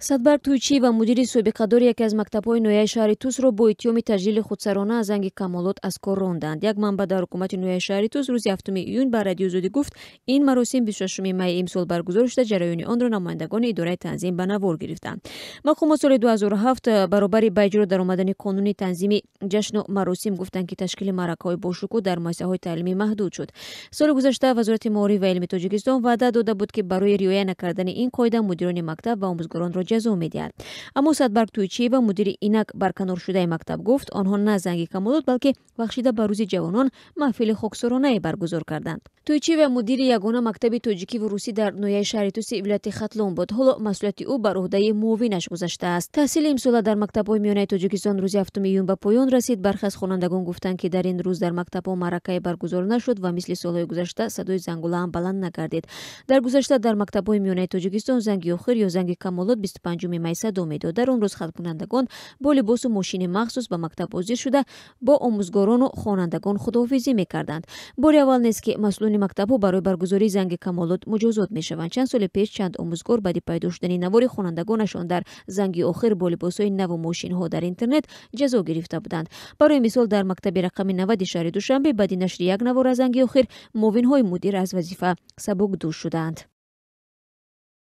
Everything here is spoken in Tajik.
Садбарг Тӯйчиеваро мудири собиқадори яке аз мактабҳои ноҳияи шаҳри Тусро бо иттиҳоми таҷдили худсарона аз Занги камолот аз кор ронданд. Як манбаъ дар ҳукумати ноҳияи шаҳри Тус рӯзи 7 июн ба Радиои Озодӣ гуфт, ин маросим 26 майи имсол баргузор шуда, ҷараёни онро намояндагони идораи танзим ба навор гирифтанд. Мақомот соли 2007 баробари ба иҷро даромадани қонуни танзими ҷашну маросим гуфтанд, ки ташкили маъракаҳои бошукӯҳ дар муассисаҳои таълимӣ маҳдуд шуд. Соли гузашта вазорати маориф ва илми Тоҷикистон ваъда дода буд, ки барои риоя накардани ин қоида мудирони мактаб ва омӯзгоронро ҷазо медиҳад. Аммо Садбарг Тӯйчиева, мудири инак барканор шудаи мактаб гуфт, онҳо на Занги камолот, балки бахшида ба рӯзи ҷавонон маҳфили хоксоронае баргузор карданд. Тӯйчиева мудири ягона мактаби тоҷикиву русӣ дар ноҳияи шаҳри Туси вилояти Хатлон буд. Ҳоло масъулияти ӯ бар уҳдаи муовинаш гузаштааст. Таҳсили имсола дар мактабҳои миёнаи Тоҷикистон рӯзи 7 июн ба поён расид. Бархе аз хонандагон гуфтанд, ки дар ин рӯз дар мактабҳо маъракае баргузор нашуд ва мисли солҳои гузашта садои зангулаам баланд нагардид. Дар гузашта дар мактабҳои миёнаи Тоҷикистон Занги охир ё Занги камолот 25 май садо медод. Дар он рӯз халқкунандагон бо либосу мошини махсус ба мактаб ҳозир шуда, бо омӯзгорону хонандагон худоҳофизӣ мекарданд. Бори аввал нест, ки масъулони мактабҳо барои баргузории Занги камолот муҷозот мешаванд. Чанд соли пеш чанд омӯзгор баъди пайдо шудани навори хонандагонашон дар Занги охир бо либосҳои наву мошинҳо дар интернет ҷазо гирифта буданд. Барои мисол, дар мактаби рақами 90 шаҳри Душанбе баъди нашри як навор аз Занги охир муовинҳои мудир аз вазифа сабукдӯш шуданд.